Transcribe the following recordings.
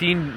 3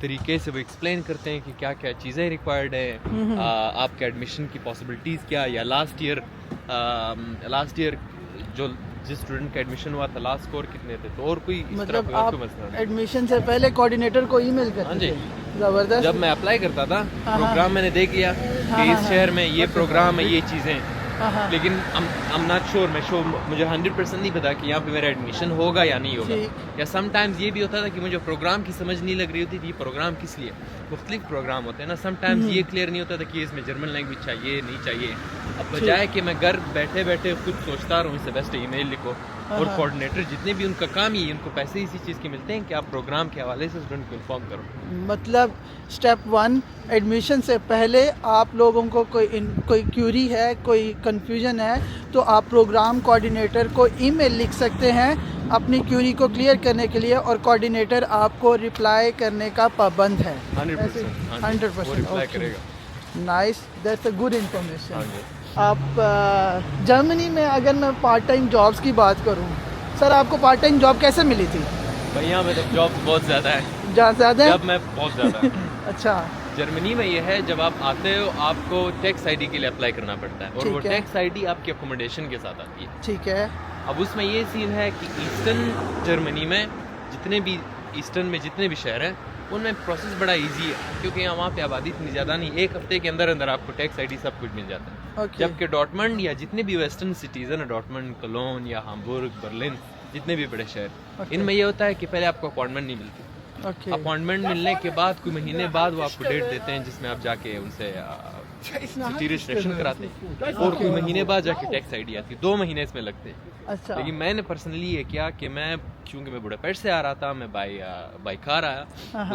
طریقے سے وہ ایکسپلین کرتے ہیں کہ کیا کیا چیزیں ریکوائرڈ ہیں, آپ کے ایڈمیشن کی پاسبلٹیز کیا, یا لاسٹ ایئر جو جس اسٹوڈنٹ کا ایڈمیشن ہوا تھا لاسٹ اسکور کتنے تھے, تو اور کوئی اس طرح مطلب آپ ایڈمیشن سے پہلے کوآرڈینیٹر کو ای میل کرتے تھے؟ زبردست. جب میں اپلائی کرتا تھا پروگرام میں نے دیکھ لیا کہ اس شہر میں یہ پروگرام ہے, یہ چیزیں, لیکن I'm not sure, مجھے 100% نہیں پتا کہ یہاں پہ میرا ایڈمیشن ہوگا یا نہیں ہوگا, یا سم ٹائمز یہ بھی ہوتا تھا کہ مجھے پروگرام کی سمجھ نہیں لگ رہی ہوتی تھی یہ پروگرام کس لیے, مختلف پروگرام ہوتے ہیں نا, سم ٹائمز یہ کلیئر نہیں ہوتا تھا کہ اس میں جرمن لینگویج چاہیے نہیں چاہیے. اب بجائے کہ میں گھر بیٹھے بیٹھے خود سوچتا رہوں, اس سے بیسٹ ای میل لکھو, اور کوآرڈینیٹر جتنے بھی ان کا کام ہی ان کو پیسے اسی چیز کے ملتے ہیں کہ آپ پروگرام کے حوالے سے اسٹوڈنٹ کو انفارم کرو. مطلب اسٹیپ 1 ایڈمیشن سے پہلے آپ لوگوں کو کوئی کیوری ہے, کوئی کنفیوژن ہے, تو آپ پروگرام کوآرڈینیٹر کو ای میل لکھ سکتے ہیں اپنی کیوری کو کلیئر کرنے کے لیے, اور کوآرڈینیٹر آپ کو رپلائی کرنے کا پابند ہے. 100% nice, that's a good information. آپ جرمنی میں اگر میں پارٹ ٹائم جابس کی بات کروں, سر آپ کو پارٹ ٹائم جاب کیسے ملی تھی؟ بھائی یہاں پہ تو جاب بہت زیادہ ہے, زیادہ ہے؟ جب میں بہت زیادہ اچھا. جرمنی میں یہ ہے جب آپ آتے ہو آپ کو ٹیکس آئی ڈی کے لیے اپلائی کرنا پڑتا ہے, اور وہ ٹیکس آئی ڈی آپ کی اکوموڈیشن کے ساتھ آتی ہے. ٹھیک ہے. اب اس میں یہ سین ہے کہ ایسٹرن جرمنی میں جتنے بھی شہر ہیں ان میں پروسیس بڑا ایزی ہے, کیونکہ وہاں پہ آبادی اتنی زیادہ نہیں, ایک ہفتے کے اندر آپ کو ٹیکس آئی ڈی سب کچھ مل جاتا ہے. جبکہ ڈارٹمنڈ یا جتنے بھی ویسٹرن سٹیز ہیں, ڈارٹمنڈ, کولون یا ہامبورگ, برلن, جتنے بھی بڑے شہر, ان میں یہ ہوتا ہے کہ پہلے آپ کو اپوائنٹمنٹ نہیں ملتی. اپوائنٹمنٹ ملنے کے بعد کوئی مہینے بعد وہ آپ کو ڈیٹ دیتے ہیں جس میں آپ جا کے ان سے سٹی رجسٹریشن کراتے ہیں, اور کوئی مہینے بعد جا کے ٹیکس آئی ڈی آتی ہے. 2 مہینے اس میں لگتے ہیں. لیکن میں نے پرسنلی یہ کیا کہ چونکہ میں بوڈاپیسٹ سے آ رہا تھا, میں بائی کار آیا,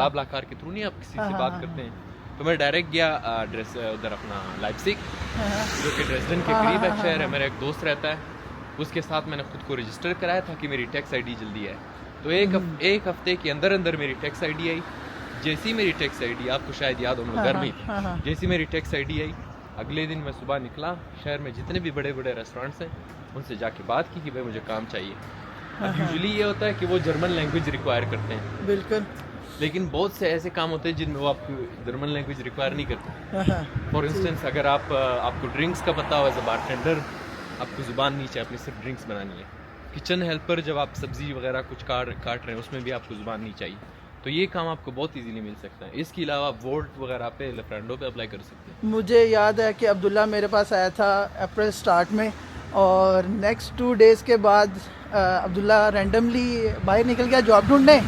بلا کار کے تھرو نہیں آپ کسی سے بات کرتے ہیں, تو میں ڈائریکٹ گیا ادھر اپنا لائپزگ, جو کہ ڈریسڈن کے قریب ایک شہر ہے. میرا ایک دوست رہتا ہے, اس کے ساتھ میں نے خود کو رجسٹر کرایا تھا کہ میری ٹیکس آئی ڈی جلدی آئے. تو ایک ہفتے کے اندر میری ٹیکس آئی ڈی آئی. جیسی میری ٹیکس آئی ڈی, آپ کو شاید یاد ہو میں گھر میں ہی, جیسی میری ٹیکس آئی ڈی آئی, اگلے دن میں صبح نکلا, شہر میں جتنے بھی بڑے بڑے ریسٹورینٹس ہیں ان سے جا کے بات کی کہ بھائی مجھے کام چاہیے. اب یوزلی یہ ہوتا ہے کہ وہ جرمن لینگویج ریکوائر کرتے ہیں, بالکل, لیکن بہت سے ایسے کام ہوتے ہیں جن میں وہ آپ کو جرمن لینگویج ریکوائر نہیں کرتے. فار انسٹنس اگر آپ کو ڈرنکس کا پتہ ہو, ایز اے بارٹینڈر آپ کو زبان نہیں چاہیے, اپنی صرف ڈرنکس بنانی ہے. کچن ہیلپر جب آپ سبزی وغیرہ کچھ کاٹ رہے ہیں, اس میں بھی آپ کو زبان نہیں چاہیے. تو یہ کام آپ کو بہت ایزیلی مل سکتا ہے. اس کے علاوہ آپ وولٹ وغیرہ پہ, لیفرینڈو پہ اپلائی کر سکتے ہیں. مجھے یاد ہے کہ عبداللہ میرے پاس آیا تھا اپریل سٹارٹ میں, اور نیکسٹ 2 days کے بعد عبداللہ رینڈملی باہر نکل گیا جاب ڈھونڈنے,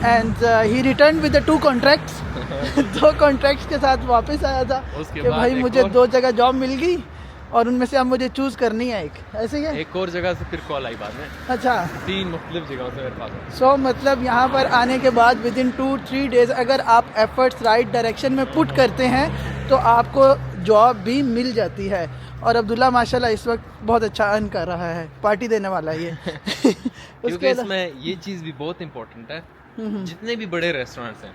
and he return with 2 contracts. 2 contracts کے ساتھ واپس آیا تھا کہ بھائی مجھے 2 جگہ جاب مل گئی, اور ان میں سے اب مجھے چوز کرنی ہے ایک. ایسے ہی ہے. ایک اور جگہ سے پھر کال آئی بعد میں. اچھا, 3 مختلف جگہوں سے میرے پاس. مطلب یہاں پر آنے کے بعد ودن 2-3 days اگر آپ ایفرٹس رائٹ ڈائریکشن میں پٹ کرتے ہیں تو آپ کو جاب بھی مل جاتی ہے. اور عبداللہ ماشاءاللہ اس وقت بہت اچھا ارن کر رہا ہے, پارٹی دینے والا ہے یہ. کیونکہ اس میں یہ چیز بھی بہت امپورٹنٹ ہے, جتنے بھی بڑے ریسٹورینٹس ہیں,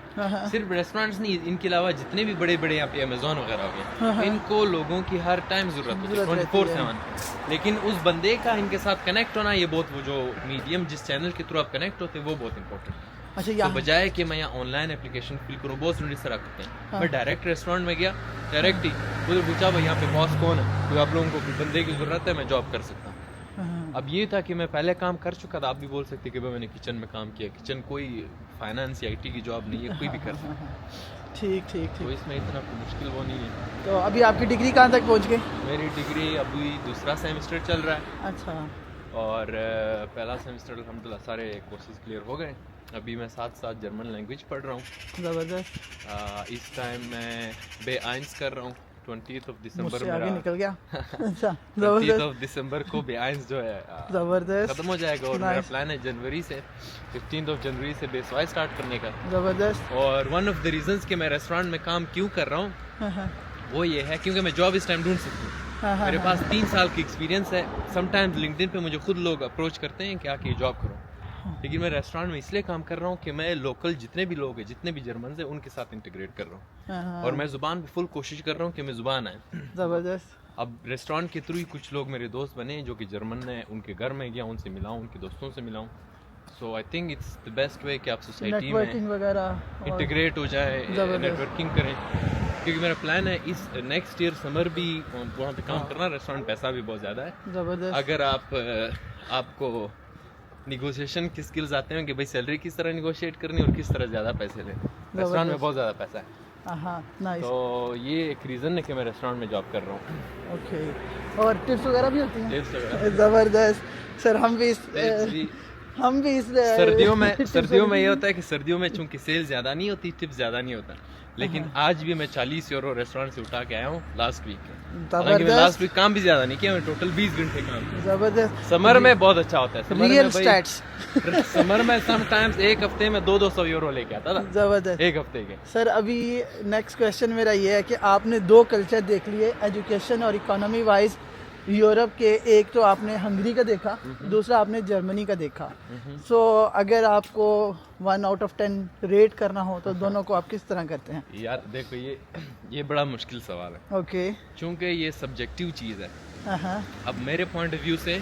صرف ریسٹورینٹس نہیں, ان کے علاوہ جتنے بھی بڑے یہاں پہ امیزون وغیرہ ہو گئے, ان کو لوگوں کی ہر ٹائم ضرورت ہوتی ہے 24/7. لیکن اس بندے کا ان کے ساتھ کنیکٹ ہونا, یہ بہت, وہ جو میڈیم جس چینل کے تھرو آپ کنیکٹ ہوتے ہیں وہ بہت امپورٹنٹ ہے. تو بجائے کہ میں یہاں آن لائن اپلیکیشن فل کروں, بہت سنڈی طرح کرتے ہیں, میں ڈائریکٹ ریسٹورینٹ میں گیا, ڈائریکٹ ہی ادھر پوچھا بھائی یہاں پہ باس کون ہے, تو آپ لوگوں کو بندے کی ضرورت ہے, میں جاب کر سکتا ہوں. اب یہ تھا کہ میں پہلے کام کر چکا تھا, آپ بھی بول سکتے کہ میں نے کچن میں کام کیا. کچن کوئی فائنانس یا آئی ٹی کی جاب نہیں ہے, کوئی بھی کر سکتا. ٹھیک, تو اس میں اتنا کوئی مشکل وہ نہیں ہے. تو ابھی آپ کی ڈگری کہاں تک پہنچ گئی؟ میری ڈگری ابھی 2 سیمسٹر چل رہا ہے. اچھا. اور پہلا سیمسٹر الحمدللہ سارے کورسز کلیئر ہو گئے. ابھی میں ساتھ جرمن لینگویج پڑھ رہا ہوں. زبردست. اس ٹائم میں بے آئنس کر رہا ہوں. 20th of December سے آگے نکل گیا. اچھا, 20th of December کو بے آئنس جو ہے زبردست ختم ہو جائے گا, اور میرا پلان ہے جنوری سے 15th of January سے بے سوائی اسٹارٹ کرنے کا. زبردست. اور ون آف دا ریزنس کہ میں ریسٹورینٹ میں کام کیوں کر رہا ہوں وہ یہ ہے کیونکہ میں جاب اس ٹائم ڈھونڈ سکتی ہوں. میرے پاس 3 سال کی ایکسپیرینس ہے. سم ٹائمز لنکڈن پہ مجھے خود لوگ اپروچ کرتے ہیں کہ آ کے جاب کرو, لیکن میں ریسٹورینٹ میں اس لیے کام کر رہا ہوں کہ میں لوکل جتنے بھی لوگ ہیں, جتنے بھی جرمنز ہیں, ان کے ساتھ انٹیگریٹ کر رہا ہوں. اور میں زبان پہ فل کوشش کر رہا ہوں کہ میں زبان آئے. زبردست. اب ریسٹورینٹ کے تھرو ہی کچھ لوگ میرے دوست بنے جو کہ جرمن ہیں, ان کے گھر میں گیا, ان سے ملاؤں, ان کے دوستوں سے ملاؤں, so I think it's the best way کہ آپ سوسائٹی نیٹ میں ورکنگ وغیرہ انٹیگریٹ ہو جائے, نیٹ ورکنگ کریں, کیونکہ میرا پلان ہے اس نیکسٹ ایئر سمر بھی وہاں پہ کام کرنا. ریسٹورینٹ پیسہ بھی بہت زیادہ ہے زبردست. اگر آپ کو نیگوشیشن کی اسکلز آتے ہیں کہ بھائی سیلری کس طرح نیگوشیٹ کرنی اور کس طرح زیادہ پیسے لیں. ریسٹورینٹ میں بہت زیادہ پیسہ ہے. ہاں نائس. تو یہ ایک ریزن ہے کہ میں ریسٹورینٹ میں جاب کر رہا ہوں. اوکے. اور ٹپس وغیرہ بھی ہوتی ہیں؟ ٹپس وغیرہ زبردست سر. ہم بھی اس سردیوں میں یہ ہوتا ہے کہ سردیوں میں چونکہ سیل زیادہ نہیں ہوتی, ٹپ زیادہ نہیں ہوتا, لیکن آج بھی میں 40 یورو ریسٹورینٹ سے اٹھا کے آیا ہوں لاسٹ ویک. حالانکہ میں لاسٹ ویک کام بھی زیادہ نہیں کیا, میں ٹوٹل 20 گھنٹے کام. زبردست. سمر میں بہت اچھا ہوتا ہے. Real status. سمر میں سم ٹائمز ایک ہفتے میں 200 یورو لے کے آتا تھا. زبردست. ایک ہفتے کے. سر ابھی نیکسٹ کویشچن میرا یہ ہے کہ آپ نے 2 کلچر دیکھ لیے ایجوکیشن اور اکانومی وائز یورپ کے. ایک تو آپ نے ہنگری کا دیکھا, دوسرا آپ نے جرمنی کا دیکھا. سو اگر آپ کو 1 out of 10 ریٹ کرنا ہو تو دونوں کو آپ کس طرح کرتے ہیں؟ یار دیکھو یہ بڑا مشکل سوال ہے. اوکے. چونکہ یہ سبجیکٹیو چیز ہے. ہاں. اب میرے پوائنٹ آف ویو سے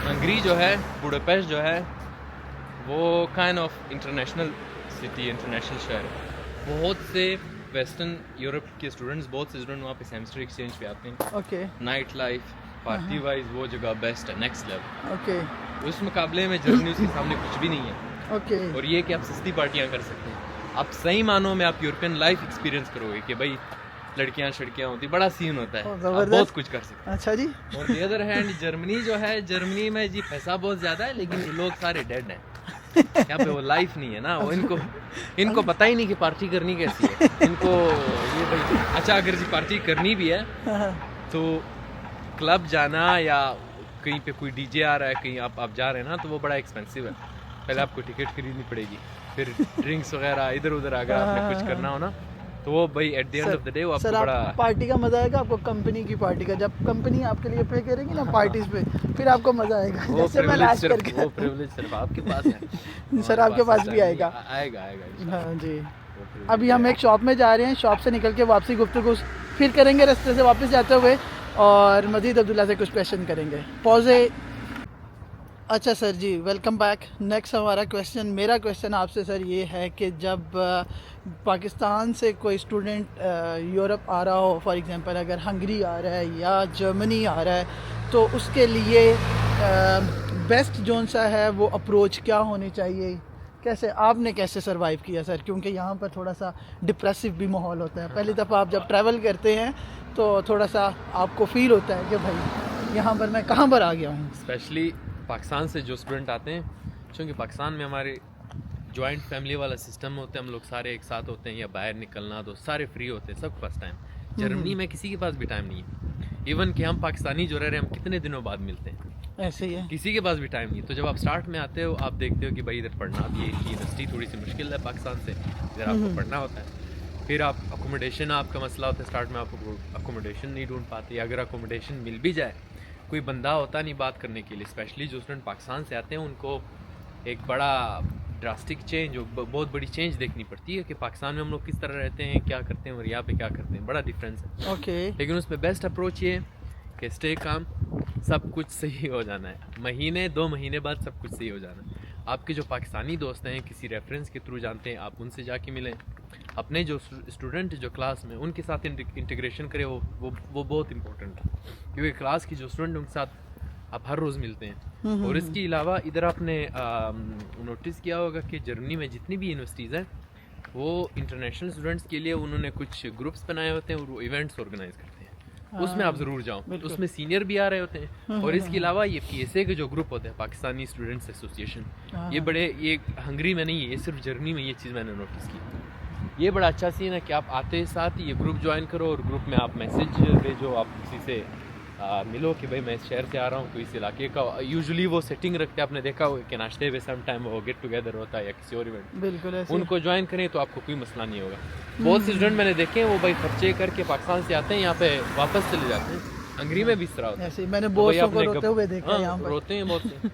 ہنگری جو ہے, بوڈاپیسٹ جو ہے, وہ kind of international city, international شہر ہے. بہت سے ویسٹرن یورپ کے اسٹوڈنٹس, بہت سے اسٹوڈنٹ وہاں پہ سیمسٹر ایکسچینج پہ آتے ہیں. Okay. Night life, party wise وہ جگہ بیسٹ ہے, نیکسٹ لیول. اوکے. اس مقابلے میں جرمنی اس کے سامنے کچھ بھی نہیں ہے. اوکے. اور یہ کہ آپ سستی پارٹیاں کر سکتے ہیں. آپ صحیح معنوں میں آپ یورپین لائف ایکسپیرینس کرو گے کہ بھائی لڑکیاں شڑکیاں ہوتی, بڑا سین ہوتا ہے, آپ بہت کچھ کر سکتے ہیں. اچھا جی. اور دی ادر ہینڈ جرمنی جو ہے, جرمنی میں جی پیسہ بہت زیادہ ہے, لیکن یہ لوگ سارے ڈیڈ ہیں. یہاں پہ وہ لائف نہیں ہے نا, وہ ان کو پتہ ہی نہیں کہ پارٹی کرنی کیسی ہے. ان کو یہ بھائی اچھا اگر جی پارٹی کرنی بھی ہے تو کلب جانا یا کہیں پہ کوئی ڈی جے آ رہا ہے, کہیں آپ جا رہے ہیں نا, تو وہ بڑا ایکسپینسو ہے. پہلے آپ کو ٹکٹ خریدنی پڑے گی, پھر ڈرنکس وغیرہ ادھر ادھر اگر آپ نے کچھ کرنا ہو نا, تو وہ بھائی at the end of the day وہ آپ کو بڑا. پارٹی کا مزہ آئے گا آپ کو کمپنی کی پارٹی کا, جب کمپنی آپ کے لیے پے کرے گی نا پارٹیز پہ, پھر آپ کو مزہ آئے گا. وہ پریولیج صرف آپ کے پاس ہے. سر آپ کے پاس بھی آئے گا. ہاں جی. ابھی ہم ایک شاپ میں جا رہے ہیں, شاپ سے نکل کے واپسی گفتگو پھر کریں گے رستے سے واپس جاتے ہوئے, اور مزید عبداللہ سے کچھ کویشچن کریں گے. پوزے. اچھا سر جی, ویلکم بیک. نیکسٹ ہمارا کویشچن, میرا کویشچن آپ سے سر یہ ہے کہ جب پاکستان سے کوئی اسٹوڈنٹ یورپ آ رہا ہو, فار ایگزامپل اگر ہنگری آ رہا ہے یا جرمنی آ رہا ہے, تو اس کے لیے بیسٹ جون سا ہے وہ اپروچ کیا ہونی چاہیے؟ کیسے آپ نے کیسے سروائیو کیا سر؟ کیونکہ یہاں پر تھوڑا سا ڈپریسو بھی ماحول ہوتا ہے. پہلی دفعہ آپ جب ٹریول کرتے ہیں تو تھوڑا سا آپ کو فیل ہوتا ہے کہ بھائی یہاں پر میں کہاں پر آ گیا ہوں. اسپیشلی پاکستان سے جو اسٹوڈنٹ آتے ہیں, چونکہ پاکستان میں ہمارے جوائنٹ فیملی والا سسٹم ہوتا ہے, ہم لوگ سارے ایک ساتھ ہوتے ہیں, یا باہر نکلنا تو سارے فری ہوتے ہیں, سب کے پاس ٹائم. جرمنی میں کسی کے پاس بھی ٹائم نہیں ہے. ایون کہ ہم پاکستانی جو رہ رہے ہیں, ہم کتنے دنوں بعد ملتے ہیں, ایسے ہی ہے, کسی کے پاس بھی ٹائم نہیں. تو جب آپ اسٹارٹ میں آتے ہو, آپ دیکھتے ہو کہ بھائی ادھر پڑھنا بھی, ایک یونیورسٹی تھوڑی سی مشکل ہے پاکستان سے, ادھر آپ کو پڑھنا ہوتا ہے. پھر آپ اکوموڈیشن, آپ کا مسئلہ ہوتا ہے اسٹارٹ میں, آپ کو اکوموڈیشن نہیں ڈھونڈ پاتے. اگر اکوموڈیشن مل بھی جائے, کوئی بندہ ہوتا نہیں بات کرنے کے لیے. اسپیشلی جو اسٹوڈنٹ پاکستان سے آتے ہیں, ان کو ایک بڑا ڈراسٹک چینج, بہت بڑی چینج دیکھنی پڑتی ہے کہ پاکستان میں ہم لوگ کس طرح رہتے ہیں, کیا کرتے ہیں, اور یہاں پہ کیا کرتے ہیں, بڑا ڈفرینس ہے. اوکے. لیکن اس میں بیسٹ اپروچ یہ ہے کہ اسٹے کام, سب کچھ صحیح ہو جانا ہے. مہینے 2 مہینے بعد سب کچھ صحیح ہو جانا ہے. آپ کے جو پاکستانی دوست ہیں, کسی ریفرنس کے تھرو جانتے ہیں, آپ ان سے جا کے ملیں. اپنے جو اسٹوڈنٹ جو کلاس میں, ان کے ساتھ انٹیگریشن کرے, وہ بہت امپورٹنٹ ہے. کیونکہ کلاس کی جو اسٹوڈنٹ ان کے ساتھ آپ ہر روز ملتے ہیں. اور اس کے علاوہ ادھر آپ نے نوٹس کیا ہوگا کہ جرمنی میں جتنی بھی یونیورسٹیز ہیں, وہ انٹرنیشنل اسٹوڈنٹس کے لیے انہوں نے کچھ گروپس بنائے ہوتے ہیں, اور وہ ایونٹس آرگنائز کرتے ہیں. اس میں آپ ضرور جاؤ, اس میں سینئر بھی آ رہے ہوتے ہیں. اور اس کے علاوہ یہ پی ایس اے کے جو گروپ ہوتے ہیں, پاکستانی اسٹوڈنٹس ایسوسیشن, یہ ہنگری میں نہیں ہے, یہ صرف جرمنی میں. یہ چیز میں نے نوٹس کی, یہ بڑا اچھا سین ہے کہ آپ آتے ساتھ یہ گروپ جوائن کرو, اور گروپ میں آپ میسیج بھیجو, آپ کسی سے ملو کہ بھائی میں اس شہر سے آ رہا ہوں, تو اس علاقے کا. یوزلی وہ سیٹنگ رکھتے ہیں, آپ نے دیکھا ہو کہ ناشتے پہ سم ٹائم وہ گیٹ ٹوگیدر ہوتا ہے یا کسی اور ایونٹ, بالکل ان کو جوائن کریں تو آپ کو کوئی مسئلہ نہیں ہوگا. بہت سے اسٹوڈنٹ میں نے دیکھے ہیں, وہ بھائی خرچے کر کے پاکستان سے آتے ہیں, یہاں پہ واپس چلے جاتے ہیں. ہنگری میں بھی اس طرح ہوتا ہے, میں نے بہت کو روتے ہوئے دیکھا یہاں پر. روتے ہیں بہت سے.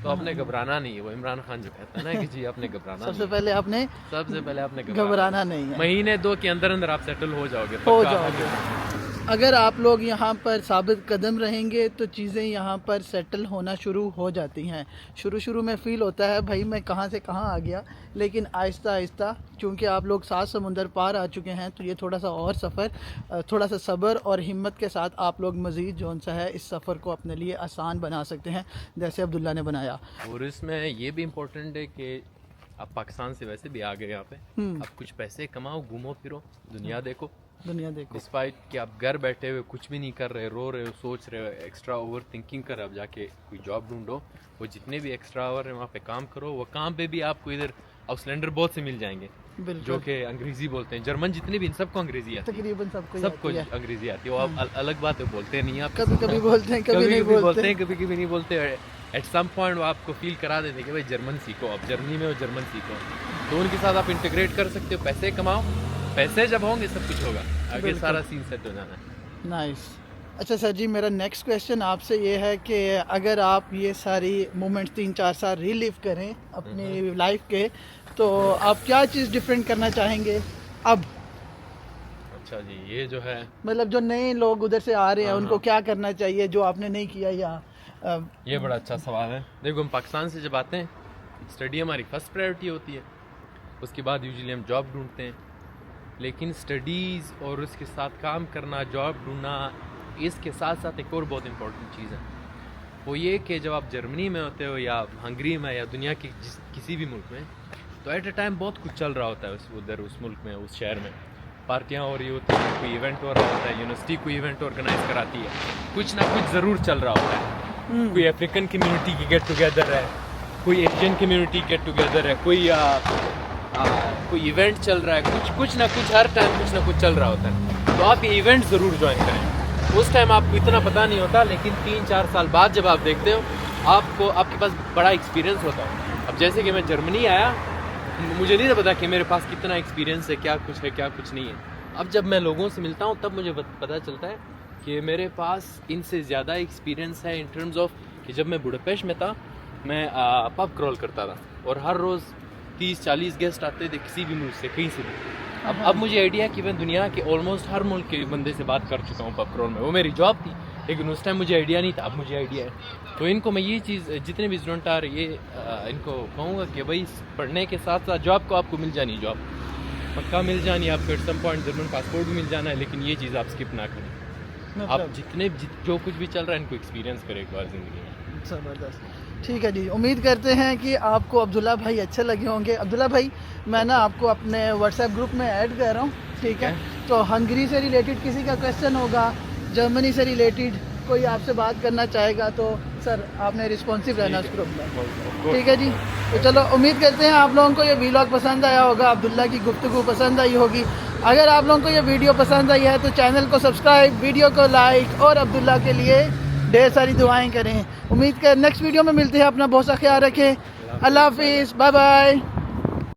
تو آپ نے گھبرانا نہیں ہے, وہ عمران خان جو کہتا ہے نا کہ جی آپ نے گھبرانا, سب سے پہلے آپ نے گھبرانا نہیں ہے. مہینے 2 کے اندر اندر آپ سیٹل ہو جاؤ گے. اگر آپ لوگ یہاں پر ثابت قدم رہیں گے تو چیزیں یہاں پر سیٹل ہونا شروع ہو جاتی ہیں. شروع میں فیل ہوتا ہے بھائی میں کہاں سے کہاں آ گیا, لیکن آہستہ آہستہ چونکہ آپ لوگ 7 سمندر پار آ چکے ہیں تو یہ تھوڑا سا اور سفر, تھوڑا سا صبر اور ہمت کے ساتھ آپ لوگ مزید جو سا ہے اس سفر کو اپنے لیے آسان بنا سکتے ہیں جیسے عبداللہ نے بنایا. اور اس میں یہ بھی امپورٹنٹ ہے کہ آپ پاکستان سے ویسے بھی آ گئے یہاں پہ, آپ کچھ پیسے کماؤ, گھومو پھرو, دنیا دیکھو. ڈسپائٹ کہ آپ گھر بیٹھے ہوئے کچھ بھی نہیں کر رہے, رو رہے ہو, سوچ رہے ہو, ایکسٹرا اوور تھنکنگ کر, اب جا کے کوئی جاب ڈھونڈو, وہ جتنے بھی ایکسٹرا اوور ہیں وہاں پہ کام کرو. وہ کام پہ بھی آپ کو ادھر آؤٹ لینڈر بہت سے مل جائیں گے جو کہ انگریزی بولتے ہیں, جرمن جتنے بھی, ان سب کو انگریزی آتی ہے, تقریباً سب کو انگریزی آتی ہے. وہ الگ بات ہے, بولتے نہیں آپ, کبھی بولتے ہیں, کبھی نہیں بولتے ہیں, کبھی نہیں بولتے. ایٹ سم پوائنٹ وہ آپ کو فیل کرا دیتے کہ بھائی جرمن سیکھو, آپ جرمنی میں ہو, جرمن سیکھو, تو ان کے ساتھ آپ انٹیگریٹ کر سکتے ہو. پیسے کماؤ, پیسے جب ہوں گے سب کچھ ہوگا, آگے سارا سین سیٹ ہو جانا ہے. نائس. اچھا سر جی, میرا نیکسٹ کویشچن آپ سے یہ ہے کہ اگر آپ یہ ساری مومنٹس 3-4 سال ریلیو کریں اپنی لائف کے, تو آپ کیا چیز ڈفرینٹ کرنا چاہیں گے اب؟ اچھا جی, یہ جو ہے مطلب جو نئے لوگ ادھر سے آ رہے ہیں ان کو کیا کرنا چاہیے جو آپ نے نہیں کیا, یا یہ بڑا اچھا سوال ہے. دیکھو ہم پاکستان سے جب آتے ہیں, اسٹڈی ہماری فرسٹ پرائیورٹی ہوتی ہے, اس کے بعد یوزلی ہم جاب ڈھونڈتے ہیں. لیکن اسٹڈیز اور اس کے ساتھ کام کرنا, جاب ڈھونڈنا, اس کے ساتھ ساتھ ایک اور بہت امپورٹنٹ چیز ہے, وہ یہ کہ جب آپ جرمنی میں ہوتے ہو یا ہنگری میں یا دنیا کے کسی بھی ملک میں, تو ایٹ اے ٹائم بہت کچھ چل رہا ہوتا ہے ادھر اس ملک میں, اس شہر میں. پارٹیاں ہو رہی ہوتی ہیں, کوئی ایونٹ ہو رہا ہوتا ہے, یونیورسٹی کوئی ایونٹ آرگنائز کراتی ہے, کچھ نہ کچھ ضرور چل رہا ہوتا ہے. کوئی افریقن کمیونٹی کی گیٹ ٹوگیدر ہے, کوئی ایشین کمیونٹی گیٹ ٹوگیدر ہے, کوئی ایونٹ چل رہا ہے, کچھ نہ کچھ ہر ٹائم کچھ نہ کچھ چل رہا ہوتا ہے. تو آپ یہ ایونٹ ضرور جوائن کریں. اس ٹائم آپ کو اتنا پتہ نہیں ہوتا, لیکن 3-4 سال بعد جب آپ دیکھتے ہو آپ کے پاس بڑا ایکسپیرینس ہوتا ہے. اب جیسے کہ میں جرمنی آیا, مجھے نہیں پتا کہ میرے پاس کتنا ایکسپیرینس ہے, کیا کچھ نہیں ہے. اب جب میں لوگوں سے ملتا ہوں تب مجھے پتہ چلتا ہے کہ میرے پاس ان سے زیادہ ایکسپیرینس ہے ان ٹرمز آف کہ جب میں بوڈاپیسٹ میں تھا, میں پب کرول کرتا تھا, اور ہر روز 30-40 گیسٹ آتے تھے کسی بھی ملک سے, کہیں سے بھی. اب مجھے آئیڈیا ہے کہ میں دنیا کے آلموسٹ ہر ملک کے بندے سے بات کر چکا ہوں پب کرول میں. وہ میری جاب تھی, لیکن اس ٹائم مجھے آئیڈیا نہیں تھا, اب مجھے آئیڈیا ہے. تو ان کو میں یہ چیز, جتنے بھی اسٹوڈنٹ آ رہے یہ ان کو کہوں گا کہ بھائی پڑھنے کے ساتھ ساتھ جاب کو آپ کو مل جانی, جاب پکا مل جانی, آپ کو at some point German passport بھی مل جانا ہے, لیکن یہ چیز آپ اسکپ نہ کریں. آپ جو کچھ بھی چل رہا ہے ان کو ایکسپیرینس کریں ایک بار زندگی میں. زبردست. ٹھیک ہے جی, امید کرتے ہیں کہ آپ کو عبداللہ بھائی اچھے لگے ہوں گے. عبداللہ بھائی, میں نا آپ کو اپنے واٹس ایپ گروپ میں ایڈ کر رہا ہوں, ٹھیک ہے؟ تو ہنگری سے ریلیٹڈ کسی کا کویشچن ہوگا, جرمنی سے ریلیٹڈ کوئی آپ سے بات کرنا چاہے گا, تو سر آپ نے رسپانسو رہنا اس گروپ میں, ٹھیک ہے جی؟ تو چلو, امید کرتے ہیں آپ لوگوں کو یہ ویلاگ پسند آیا ہوگا, عبداللہ کی گفتگو پسند آئی ہوگی. اگر آپ لوگوں کو یہ ویڈیو پسند آئی ہے تو چینل کو سبسکرائب, ویڈیو کو لائک, اور عبداللہ کے لیے ڈھیر ساری دعائیں کریں. امید کر نیکسٹ ویڈیو میں ملتے ہیں. اپنا بہت سا خیال رکھیں. اللہ حافظ, بائے بائے.